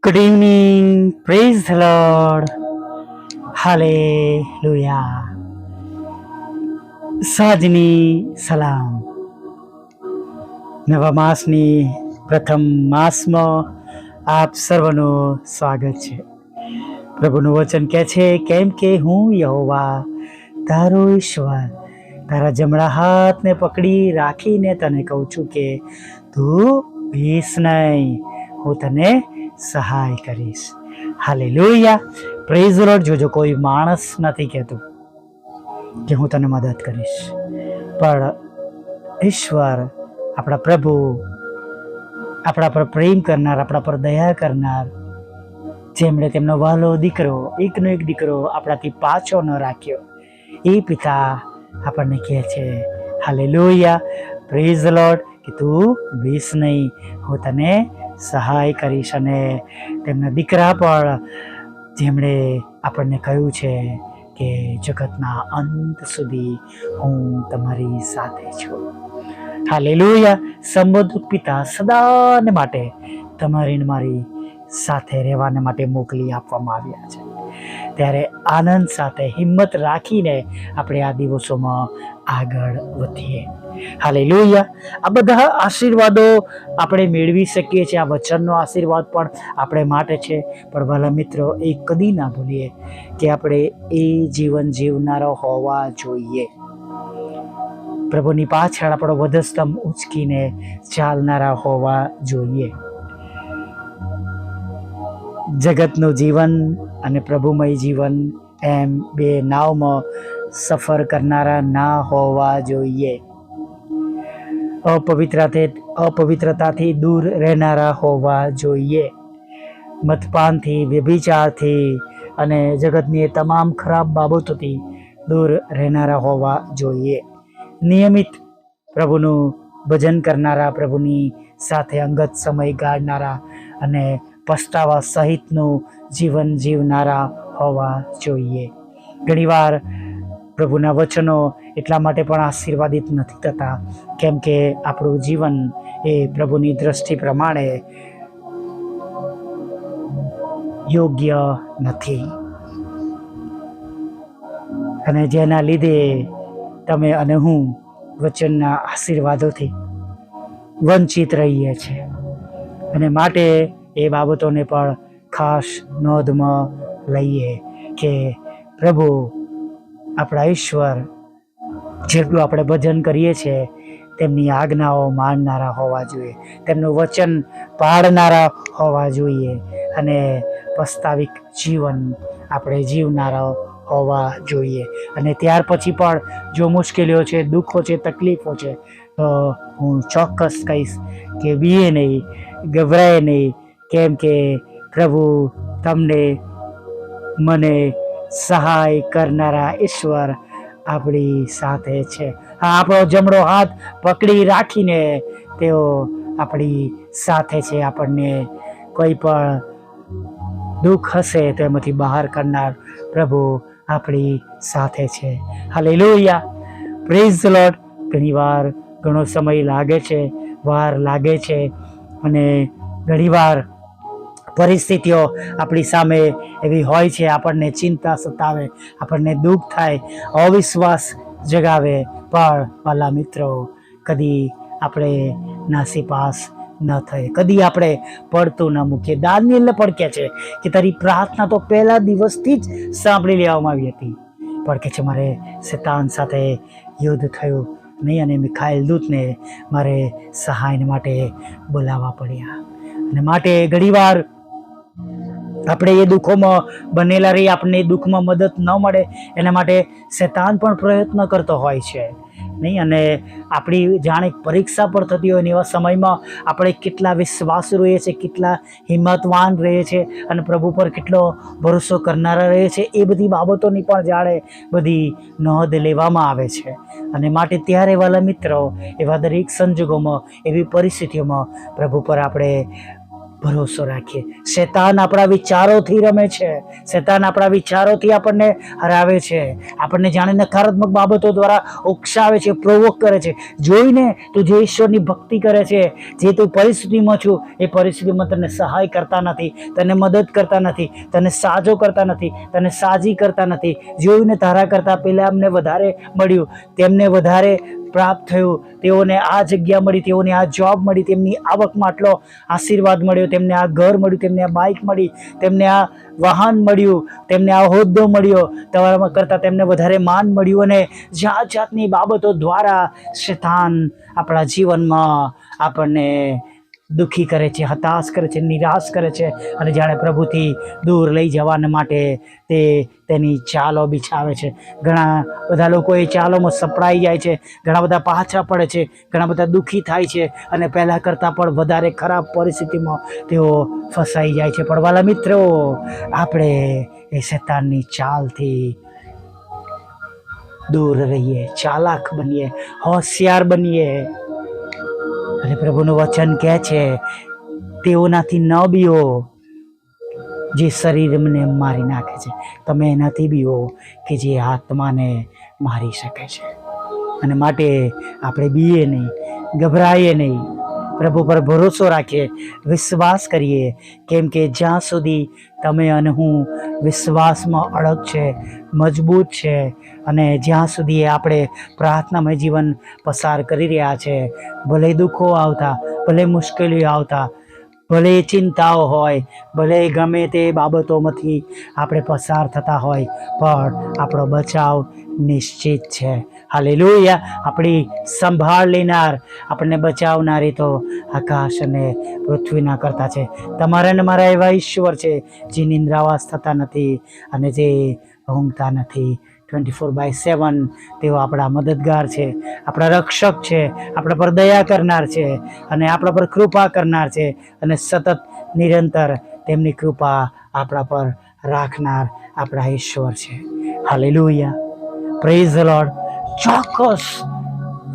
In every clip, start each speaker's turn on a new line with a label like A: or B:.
A: Good evening, praise the Lord, hallelujah. સાંજની સલામ. નવા માસની પ્રથમ માસમાં આપ સર્વનું સ્વાગત છે. પ્રભુનું વચન કહે છે, કેમ કે હું યહોવા તારો ઈશ્વર તારા જમણા હાથને પકડી રાખીને તને કહું છું કે તું ભીસ નહીં, હું તને સહાય કરીશ. Hallelujah, praise the lord. જોજો, કોઈ માણસ નથી કહેતું કે હું તને મદદ કરીશ, પણ ઈશ્વર, આપણા પ્રભુ, આપણા પર પ્રેમ કરનાર, આપણા પર દયા કરનાર, જેમણે તેમનો વહાલો દીકરો, એકનો એક દીકરો આપણાથી પાછો ન રાખ્યો, એ પિતા આપણને કહે છે, હાલેલુયા, પ્રેઝ ધ લોર્ડ, કે તું બીસ નહીં, હું તને સહાય કરીશ. અને તેમના દીકરા પણ જેમણે આપણને કહ્યું છે કે જગતના અંત સુધી હું તમારી સાથે છું. હાલેલુયા, સંબોધક પિતા સદાને માટે તમારી મારી સાથે રહેવાને માટે મોકલી આપવામાં આવ્યા છે. ત્યારે આનંદ સાથે હિંમત રાખીને આપણે આ દિવસોમાં આગળ વધીએ. હાલેલુયા, આ બધા આશીર્વાદો આપણે મેળવી શકીએ છીએ. આ વચનનો આશીર્વાદ પણ આપણે માટે છે. પણ વાલા મિત્રો, એ કદી ના ભૂલીએ કે આપણે એ જીવન જીવનારા હોવા જોઈએ. પ્રભુની પાછળ આપણો વધસ્તંભ ઉંચકીને ચાલનારા હોવા જોઈએ. જગતનું જીવન અને પ્રભુમય જીવન એમ બે નાવમાં સફર કરનારા ના હોવા જોઈએ. અપવિત્રતાથી દૂર રહેનારા હોવા જોઈએ. મદપાનથી, વ્યભિચારથી અને જગતની તમામ ખરાબ બાબતોથી દૂર રહેનારા હોવા જોઈએ. નિયમિત પ્રભુનું ભજન કરનારા, પ્રભુની સાથે અંગત સમય ગાળનારા અને પસ્તાવા સહિતનું જીવન જીવનારા હોવા જોઈએ. ઘણીવાર પ્રભુના વચનો એટલા માટે પણ આશીર્વાદિત નથી થતા કેમ કે આપણું જીવન એ પ્રભુની દ્રષ્ટિ પ્રમાણે યોગ્ય નથી, અને જેના લીધે તમે અને હું વચનના આશીર્વાદોથી વંચિત રહીએ છીએ. અને માટે એ બાબતોને પણ ખાસ નોંધમાં લઈએ કે પ્રભુ, આપણા ઈશ્વર, જેટલું આપણે ભજન કરીએ છીએ તેમની આજ્ઞાઓ માનનારા હોવા જોઈએ, તેમનું વચન પાળનારા હોવા જોઈએ, અને પસ્તાવિક જીવન આપણે જીવનારા હોવા જોઈએ. અને ત્યાર પછી પણ જો મુશ્કેલીઓ છે, દુઃખો છે, તકલીફો છે, તો હું ચોક્કસ કહીશ કે બીએ નહીં, ગભરાય નહીં, કેમ કે પ્રભુ તમને, મને સહાય કરનારા ઈશ્વર આપણી સાથે છે. આપણો જમણો હાથ પકડી રાખીને તેઓ આપણી સાથે છે. આપણને કોઈ પણ દુઃખ હશે તો એમાંથી બહાર કરનાર પ્રભુ આપણી સાથે છે. Hallelujah, praise the lord. ઘણીવાર ઘણો સમય લાગે છે, વાર લાગે છે, અને ઘણીવાર પરિસ્થિતિઓ આપણી સામે એવી હોય છે, આપણને ચિંતા સતાવે, આપણને દુઃખ થાય, અવિશ્વાસ જગાવે, પણ વાલા મિત્રો, કદી આપણે નાસીપાસ ન થાય, કદી આપણે પડતું ન મૂકીએ. દાનિયેલને પણ કહે છે કે તારી પ્રાર્થના તો પહેલા દિવસથી જ સાંભળી લેવામાં આવી હતી, પણ કે છે મારે શેતાન સાથે યુદ્ધ થયું નહીં, અને મિખાએલ દૂતને મારે સહાય માટે બોલાવવા પડ્યા. અને માટે ઘણીવાર આપણે એ દુઃખોમાં બનેલા રહીએ, આપણને એ દુઃખમાં મદદ ન મળે, એના માટે શેતાન પણ પ્રયત્ન કરતો હોય છે નહીં. અને આપણી જાણે પરીક્ષા પર થતી હોય ને એવા સમયમાં આપણે કેટલા વિશ્વાસુ રહીએ છીએ, કેટલા હિંમતવાન રહીએ છીએ, અને પ્રભુ પર કેટલો ભરોસો કરનારા રહીએ છીએ, એ બધી બાબતોની પણ જાણે બધી નોંધ લેવામાં આવે છે. અને માટે ત્યારે વાલા મિત્રો, એવા દરેક સંજોગોમાં, એવી પરિસ્થિતિઓમાં પ્રભુ પર આપણે ભરોસો રાખીએ. શેતાન આપણા વિચારોથી રમે છે. શેતાન આપણા વિચારોથી આપણને હરાવે છે, આપણને જાણે નકારાત્મક બાબતો દ્વારા ઉકસાવે છે, પ્રોવોક કરે છે. જોઈને તું જે ઈશ્વરની ભક્તિ કરે છે, જે તું પરિસ્થિતિમાં છું એ પરિસ્થિતિમાં તને સહાય કરતા નથી, તને મદદ કરતા નથી, તને સાજો કરતા નથી, તને સાજી કરતા નથી. જોઈને તારા કરતાં પેલા અમને વધારે મળ્યું, તેમને વધારે પ્રાપ્ત થયું, તેઓને આ જગ્યા મળી, તેઓને આ જોબ મળી, તેમની આવકમાં આટલો આશીર્વાદ મળ્યો, તેમને આ ઘર મળ્યું, તેમને આ બાઇક મળી, તેમને આ વાહન મળ્યું, તેમને આ હોદ્દો મળ્યો, તમારામાં કરતાં તેમને વધારે માન મળ્યું. અને જાત જાતની બાબતો દ્વારા શૈતાન આપણા જીવનમાં આપણને દુઃખી કરે છે, હતાશ કરે છે, નિરાશ કરે છે, અને જાણે પ્રભુથી દૂર લઈ જવાના માટે તે તેની ચાલો બિછાવે છે. ઘણા બધા લોકો એ ચાલોમાં સપડાઈ જાય છે, ઘણા બધા પાછા પડે છે, ઘણા બધા દુઃખી થાય છે, અને પહેલાં કરતાં પણ વધારે ખરાબ પરિસ્થિતિમાં તેઓ ફસાઈ જાય છે. પણ વાલા મિત્રો, આપણે એ શૈતાનની ચાલથી દૂર રહીએ, ચાલાક બનીએ, હોશિયાર બનીએ. અને પ્રભુનું વચન કહે છે, તેઓનાથી ન બીઓ જે શરીરને મારી નાખે છે, તમે એનાથી બીઓ કે જે આત્માને મારી શકે છે. અને માટે આપણે બીએ નહીં, ગભરાઈએ નહીં, પ્રભુ પર ભરોસો રાખીએ, વિશ્વાસ કરીએ. કેમ કે જ્યાં સુધી તમે અને હું વિશ્વાસમાં અડગ છે, મજબૂત છે, અને જ્યાં સુધી આપણે પ્રાર્થનામય જીવન પસાર કરી રહ્યા છે, ભલે દુઃખો આવતા, ભલે મુશ્કેલીઓ આવતા, ભલે ચિંતાઓ હોય, ભલે ગમે તે બાબતોમાંથી આપણે પસાર થતા હોય, પણ આપણો બચાવ નિશ્ચિત છે. હાલેલુયા! આપણી સંભાળ લેનાર, આપણને બચાવનારી તો આકાશ અને પૃથ્વીના કરતા છે. તમારા ને મારા એવા ઈશ્વર છે જે નિંદ્રાવાસ થતા નથી અને જે ઊંઘતા નથી. 24/7 તેઓ આપણા મદદગાર છે, આપણા રક્ષક છે, આપણા પર દયા કરનાર છે, અને આપણા પર કૃપા કરનાર છે, અને સતત નિરંતર તેમની કૃપા આપણા પર રાખનાર આપણા ઈશ્વર છે. હાલેલુયા! Praise the lord! ચોક્કસ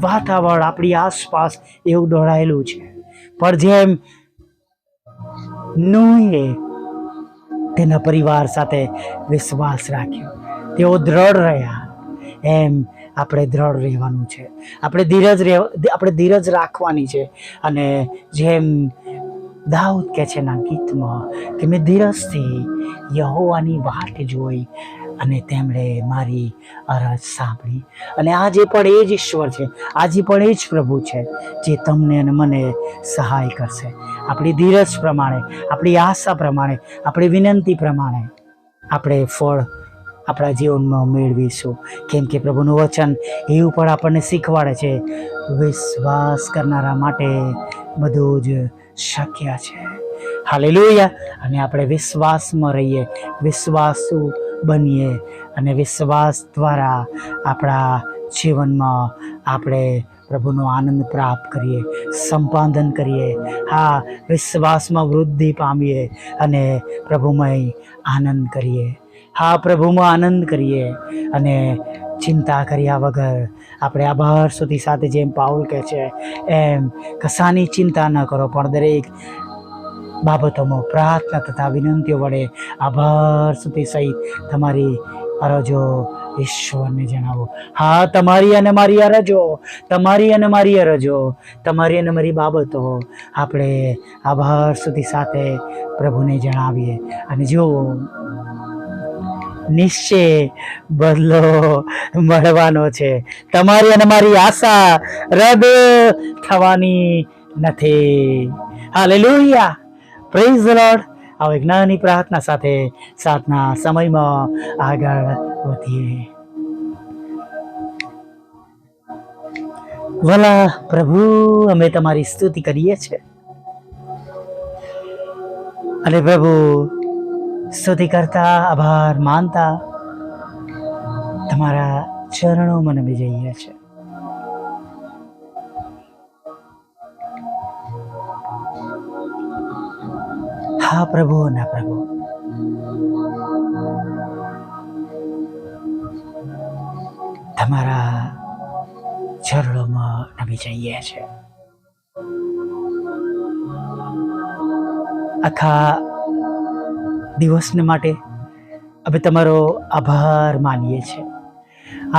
A: વાતાવરણ આપણી આસપાસ એવું દોડાયેલું છે, પણ જેમ નૂહે તેના પરિવાર સાથે વિશ્વાસ રાખ્યો, તેઓ દ્રઢ રહ્યા, એમ આપણે દ્રઢ રહેવાનું છે. આપણે ધીરજ રાખવાની છે. અને જેમ દાઉદ કહે છે એના ગીતમાં કે મેં ધીરજથી યહોવાની વાટ જોઈ અને તેમણે મારી અરજ સાંભળી. અને આજે પણ એ જ ઈશ્વર છે, આજે પણ એ જ પ્રભુ છે જે તમને અને મને સહાય કરશે. આપણી ધીરજ પ્રમાણે, આપણી આશા પ્રમાણે, આપણી વિનંતી પ્રમાણે આપણે ફળ આપણા જીવનમાં મેળવીશું. કેમ કે પ્રભુનું વચન એવું પણ આપણને શીખવાડે છે, વિશ્વાસ કરનારા માટે બધું જ શક્ય છે. હાલેલુયા! અને આપણે વિશ્વાસમાં રહીએ, વિશ્વાસુ બનીએ, અને વિશ્વાસ દ્વારા આપણા જીવનમાં આપણે પ્રભુનો આનંદ પ્રાપ્ત કરીએ, સંપાદન કરીએ. હા, વિશ્વાસમાં વૃદ્ધિ પામીએ અને પ્રભુમય આનંદ કરીએ. હા, પ્રભુમાં આનંદ કરીએ, અને ચિંતા કર્યા વગર આપણે આભાર સુધી સાથે, જેમ પાઉલ કહે છે એમ, કશાની ચિંતા ન કરો, પણ દરેક બાબતોમાં પ્રાર્થના તથા વિનંતીઓ વડે આભાર સુધી સહિત તમારી અરજો ઈશ્વરને જણાવો. હા, તમારી અને મારી અરજો, તમારી અને મારી અરજો, તમારી અને મારી બાબતો આપણે આભાર સુધી સાથે પ્રભુને જણાવીએ. અને જો નિશ્ચય બદલો મળવાનો છે. તમારી અને મારી આશા રદ થવાની નથી. હાલેલુયા! Praise the lord! હવે જ્ઞાની પ્રાર્થના સાથે સાતના સમયમાં આગળ વધીએ. ભલા પ્રભુ, અમે તમારી સ્તુતિ કરીએ છીએ, અને પ્રભુ સ્તુતિ કરતા, આભાર માનતા તમારા ચરણોમાં નમી જઈએ છીએ. હા પ્રભુ, ના પ્રભુ, તમારા ચરણોમાં નમી જઈએ છીએ. આખા દિવસને માટે અમે તમારો આભાર માનીએ છીએ.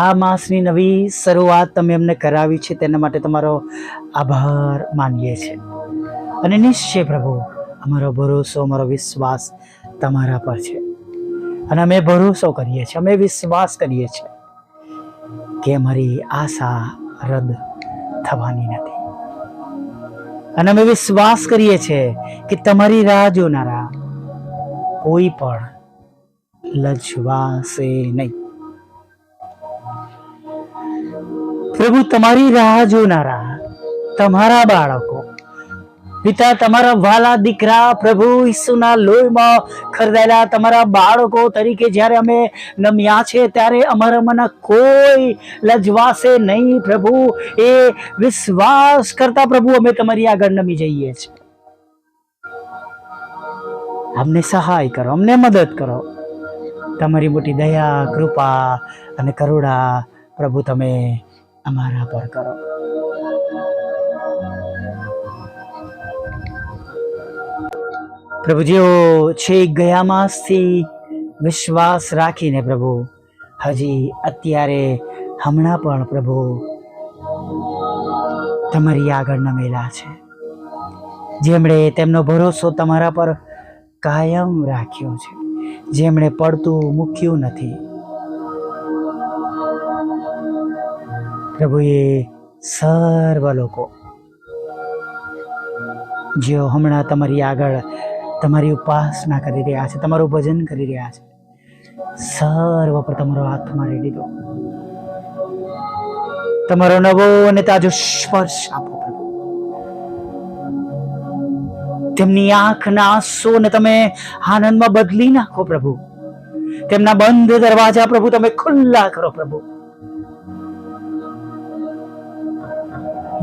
A: આ માસની નવી શરૂઆત તમે અમને કરાવી છે તેના માટે તમારો આભાર માનીએ છીએ. અને નિશ્ચય પ્રભુ અમારો ભરોસો, અમારો વિશ્વાસ તમારા પર છે. અને અમે ભરોસો કરીએ છીએ, અમે વિશ્વાસ કરીએ છીએ કે અમારી આશા રદ થવાની નથી. અને અમે વિશ્વાસ કરીએ છીએ કે તમારી રાહ જોનારા કોઈ પણ લજવાશે નહીં. પ્રભુ, તમારી રાહ જોનારા તમારા બાળકો, પિતા, તમારા વાલા દીકરા પ્રભુ ઈસુના લોહીમાં ખરીદાયેલા તમારા બાળકો તરીકે જ્યારે અમે નમ્યા છે ત્યારે અમારામાંના કોઈ લજવાશે નહીં. પ્રભુ, એ વિશ્વાસ કરતા પ્રભુ અમે તમારી આગળ નમી જઈએ છીએ. અમને સહાય કરો, અમને મદદ કરો. તમારી મોટી દયા, કૃપા અને કરુણા પ્રભુ તમે અમારા પર કરો. પ્રભુ, જેઓ છે ગયા માસથી વિશ્વાસ રાખીને પ્રભુ હજી અત્યારે હમણાં પણ પ્રભુ તમારી આગળ નમેલા છે, જેમણે તેમનો ભરોસો તમારા પર કાયમ રાખ્યો છે, જેમણે પડતું મૂક્યું નથી. પ્રભુ, એ સર્વ લોકો જેઓ હમણાં તમારી આગળ તમારી ઉપાસના કરી રહ્યા છે, તમારું ભજન કરી રહ્યા છે, સર્વ પર તમારો હાથ મારી દીધો. તમારો નવો અને તાજો સ્પર્શ આપો પ્રભુ. તેમની આંખના આંસુને તમે આનંદમાં બદલી નાખો પ્રભુ. તેમના બંધ દરવાજા પ્રભુ તમે ખુલ્લા કરો પ્રભુ.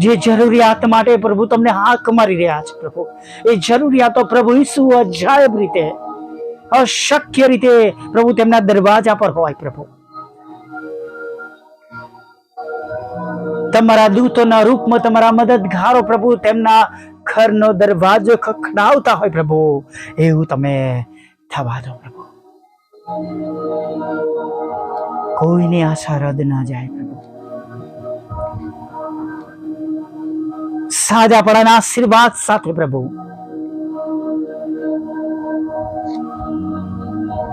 A: જે જરૂરિયાત માટે પ્રભુ તમને હાક મારી રહ્યા છે પ્રભુ, એ જરૂરિયાતો પ્રભુ ઈસુ અજાયબ રીતે, અશક્ય રીતે પ્રભુ તેમના દરવાજા પર હોય પ્રભુ. તમારા દૂતોના રૂપમાં તમારા મદદગારો પ્રભુ તેમના ઘરનો દરવાજો ખખડાવતા હોય પ્રભુ, એવું તમે થવા દો પ્રભુ. કોઈની આશા રદ ના જાય પ્રભુ. સાજાપણાના આશીર્વાદ સાથે પ્રભુ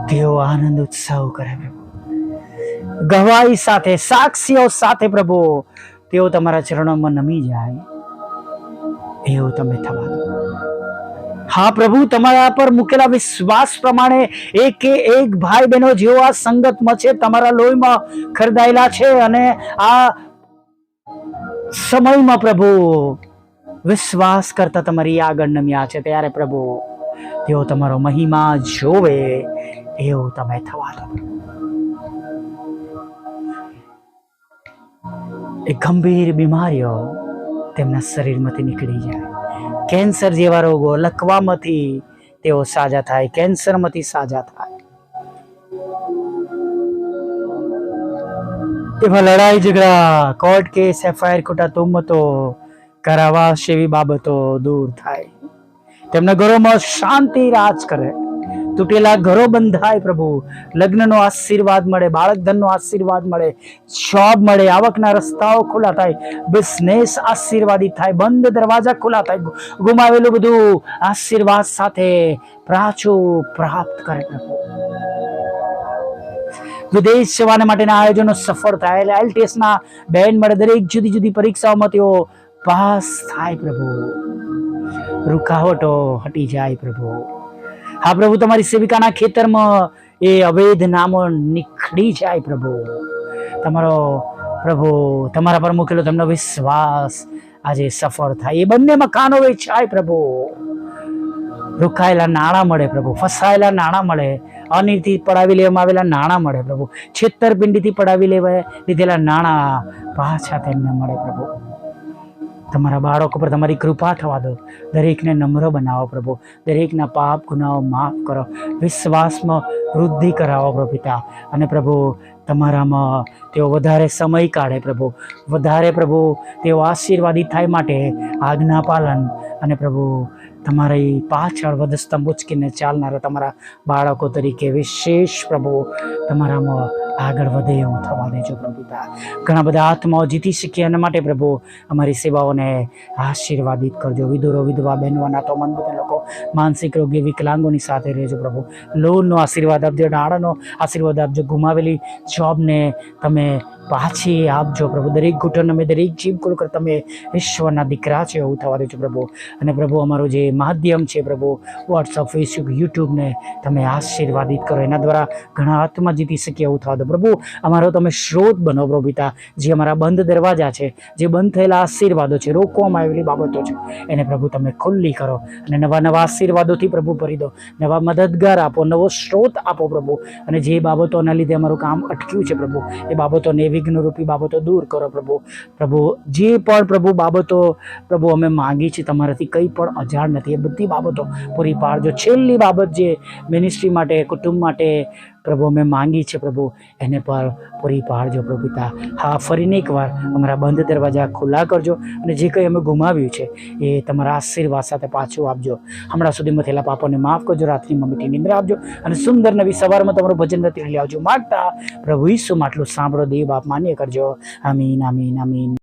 A: તેઓ આનંદ ઉત્સવ કરે પ્રભુ. ગવાહી સાથે, સાક્ષીઓ સાથે પ્રભુ તેઓ તમારા ચરણોમાં નમી જાય, એવું તમે થવા દો. હા પ્રભુ, તમારા પર મૂકેલા વિશ્વાસ પ્રમાણે એક ભાઈ બહેનો જેઓ આ સંગતમાં છે, તમારા લોહીમાં ખરીદાયેલા છે અને આ સમયમાં પ્રભુ વિશ્વાસ કરતા તમારી આગળ નમ્યા છે, ત્યારે પ્રભુ તેઓ તમારો મહિમા જોવે એવું તમે થવા દો. એ ગંભીર બીમારીઓ તેમના શરીરમાંથી નીકળી જાય. કેન્સર જેવા રોગો, લકવામાંથી તેઓ સાજા થાય, કેન્સરમાંથી સાજા થાય. એમાં લડાઈ ઝઘડા, કોર્ટ કેસ, FIR, ખોટા તોમતો, કારાવાસ જેવી બાબતો દૂર થાય. તેમના ઘરોમાં શાંતિ રાજ કરે. તૂટેલા ઘરો બંધાય પ્રભુ. લગ્નનો આશીર્વાદ મળે, બાળક ધનનો આશીર્વાદ મળે, જોબ મળે, આવકના રસ્તાઓ ખુલ્લા થાય, બિઝનેસ આશીર્વાદિત થાય, બંધ દરવાજા ખુલ્લા થાય, ગુમાવેલું બધું આશીર્વાદ સાથે પાછું પ્રાપ્ત કરે પ્રભુ. વિદેશ જવાના માટેના આયોજનો સફળ થાય, IELTS ના બેન્ડ મળે, દરેક જુદી જુદી પરીક્ષાઓમાં તેઓ પાસ થાય પ્રભુ. રૂકાવટો હટી જાય પ્રભુ. હા પ્રભુ, તમારી સેવિકાના ખેતરમાં એ અવૈધ નામો નીકળી જાય પ્રભુ. તમારો પ્રભુ તમારા પર મૂકેલો તેમનો વિશ્વાસ આજે સફળ થાય. એ બંને મકાનો વેચાય પ્રભુ. રોકાયેલા નાણાં મળે પ્રભુ, ફસાયેલા નાણાં મળે, અનિતિ પડાવી લેવામાં આવેલા નાણાં મળે પ્રભુ, છેતરપિંડીથી પડાવી લીધેલા નાણાં પાછા તેમને મળે પ્રભુ. તમારા બાળકો પર તમારી કૃપા થવા દો. દરેકને નમ્ર બનાવો પ્રભુ. દરેકના પાપ ગુનાઓ માફ કરો. વિશ્વાસમાં વૃદ્ધિ કરાવો પ્રભુ પિતા. અને પ્રભુ તમારામાં તેઓ વધારે સમય કાઢે પ્રભુ. વધારે પ્રભુ તેઓ આશીર્વાદિત થાય માટે આજ્ઞા પાલન અને પ્રભુ તમારી પાછળ વધસ્તંભ ઉચકીને ચાલનારા તમારા બાળકો તરીકે વિશેષ પ્રભુ તમારામાં આગળ વધે એવું થવા દેજો પ્રભુ પિતા. ઘણા બધા આત્માઓ જીતી શીખે એના માટે પ્રભુ અમારી સેવાઓને આશીર્વાદિત કરજો. વિધુરો, વિધવા, બહેનો, અનાથો, મંદબુદ્ધ લોકો, માનસિક રોગી, વિકલાંગોની સાથે રહેજો પ્રભુ. લોનનો આશીર્વાદ આપજો, નાણાંનો આશીર્વાદ આપજો, ગુમાવેલી જોબને તમે પાછી આપજો પ્રભુ. દરેક ઘૂંટણ અમે, દરેક જીભ ખોલ કર તમે ઈશ્વરના દીકરા છે એવું થવા દેજો પ્રભુ. અને પ્રભુ અમારું જે માધ્યમ છે પ્રભુ, વોટ્સઅપ, ફેસબુક, યુટ્યુબને તમે આશીર્વાદિત કરો. એના દ્વારા ઘણા આત્મા જીતી શકે એવું થવા દો પ્રભુ. અમારો તમે સ્ત્રોત બનો પ્રભુ પિતા. જે અમારા બંધ દરવાજા છે, જે બંધ થયેલા આશીર્વાદો છે, રોકવામાં આવેલી બાબતો છે, એને પ્રભુ તમે ખુલ્લી કરો અને નવા નવા આશીર્વાદોથી પ્રભુ ભરી દો. નવા મદદગાર આપો, નવો સ્ત્રોત આપો પ્રભુ. અને જે બાબતોના લીધે અમારું કામ અટક્યું છે પ્રભુ, એ બાબતોને, વિઘ્નરૂપી બાબતો દૂર કરો પ્રભુ. પ્રભુ જે પણ પ્રભુ બાબતો પ્રભુ અમે માંગી છે તમારાથી કંઈ પણ અજાણ નથી, એ બધી બાબતો પૂરી પાડજો. છેલ્લી બાબત જે મિનિસ્ટ્રી માટે, કુટુંબ માટે પ્રભુ અમે માંગી છે પ્રભુ, એને પણ પૂરી પાડજો પ્રભુ પિતા. હા, ફરીને એકવાર અમારા બંધ દરવાજા ખુલ્લા કરજો અને જે કંઈ અમે ગુમાવ્યું છે એ તમારા આશીર્વાદ સાથે પાછું આપજો. હમણાં સુધીમાં થયેલા પાપોને માફ કરજો. રાત્રિમાં મીઠી નિંદ્રા આપજો અને સુંદર નવી સવારમાં તમારું ભજન રતી લઈ આવજો. માગતા પ્રભુ ઈસુ માટલું સાંભળો, દેવ બાપ માન્ય કરજો. આમીન, આમીન, આમીન.